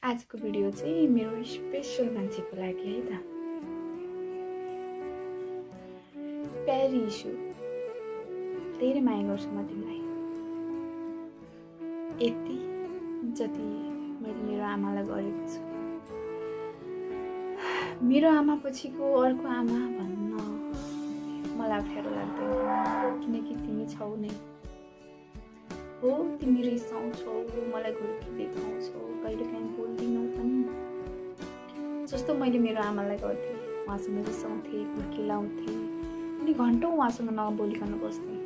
आजको भिडियो चाहिँ मेरो स्पेशल मान्छेको लागि है त। प्यारी इस्यु, धेरै माया गर्छु म तिमीलाई, यति जति मैले मेरो आमालाई गरेको छु। मेरो आमा पछिको अर्को आमा भन्न मलाई अप्ठ्यारो लाग्दैन, किनकि तिमी छौ नै। हो, तिमी रिसाउँछौ, मलाई घुर्की देखाउँछौ, कहिलेकाहीँ बोल्दिनौ पनि। जस्तो मैले मेरो आमालाई गर्थेँ, उहाँसँग रिसाउँथेँ, घुर्की लाउँथेँ अनि घन्टौँ उहाँसँग नबोलिकन बस्थेँ।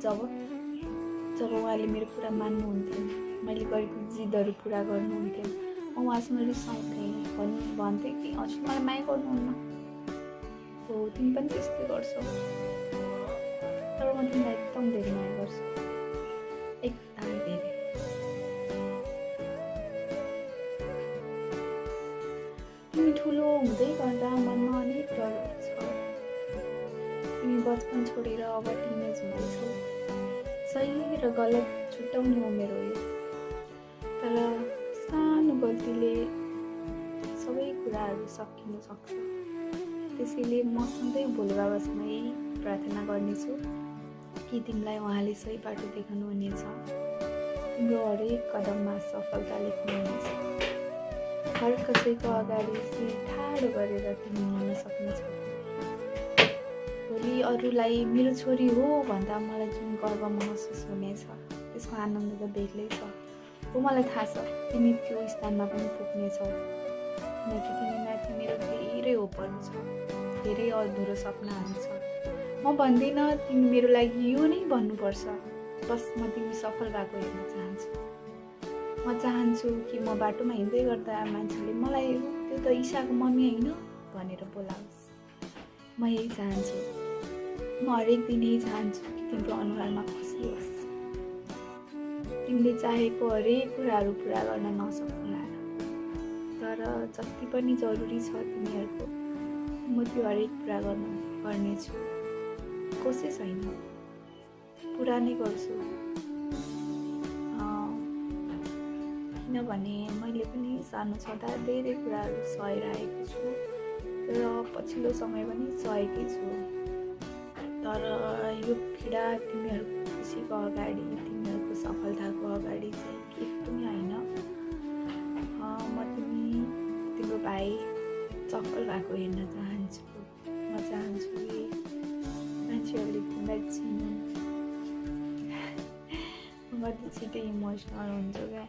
जब उहाँले मेरो कुरा मान्नुहुन्थ्यो, मैले गरेको जिदहरू पुरा गर्नुहुन्थ्यो, म उहाँसँग रिसाउँथेँ, भन्थेँ कि हजुर मलाई माया गर्नुहुन्न। हो, तिमी पनि त्यस्तै गर्छौ, तर म तिमीलाई एकदम धेरै माया गर्छु, एकदम धेरै। तिमी ठुलो हुँदै गर्दा मनमा अनेक डरहरू छ। तिमी बचपन छोडेर अब टिनेज हुँदैछौ। सही र गलत छुट्याउने उमेर हो यो, तर सानो गल्तीले सबै कुराहरू सकिन सक्छ। त्यसैले म सधैँ भोले बाबासँग यही प्रार्थना गर्नेछु कि तिमीलाई उहाँले सही बाटो देखाउनुहुनेछ, तिम्रो हरेक कदममा सफलता लेख्नुहुनेछ। हर कसैको अगाडि शिर ठाडो गरेर तिमी हिँड्न सक्नेछौ। भोलि अरूलाई मेरो छोरी हो भन्दा मलाई जुन गर्व महसुस हुनेछ, त्यसको आनन्द त बेग्लै छ। हो, मलाई थाहा छ तिमी त्यो स्थानमा पनि पुग्नेछौ, किनकि तिमीमाथि मेरो धेरै होपहरू छ, धेरै अधुरो सपनाहरू छ। म भन्दिनँ तिमी मेरो लागि यो नै भन्नुपर्छ, बस म तिमी सफल भएको हेर्न चाहन्छु। म चाहन्छु कि म बाटोमा हिँड्दै गर्दा मान्छेले मलाई त्यो त ईशाको मम्मी होइन भनेर बोलाओस्। म यही चाहन्छु। म हरेक दिन यही चाहन्छु कि तिम्रो अनुहारमा खुसी होस्, तिमीले चाहेको हरेक कुराहरू पुरा गर्न नसक्नुला, तर जति पनि जरुरी छ तिमीहरूको, म त्यो हरेक पुरा गर्नेछु। कोसिस होइन, पुरा नै गर्छु। किनभने मैले पनि सानो छँदा धेरै कुराहरू सहेर आएको छु, र पछिल्लो समय पनि सहेकै छु। तर यो पीडा तिमीहरूको खुसीको अगाडि, तिमीहरूको सफलताको अगाडि चाहिँ केही पनि होइन। म तिम्रो भाइ सफल भएको हेर्न चाहन्छु। म चाहन्छु कि मान्छेहरूले तिमीलाई चिनुन्। म कति छिटै इमोसनल हुन्छु क्या।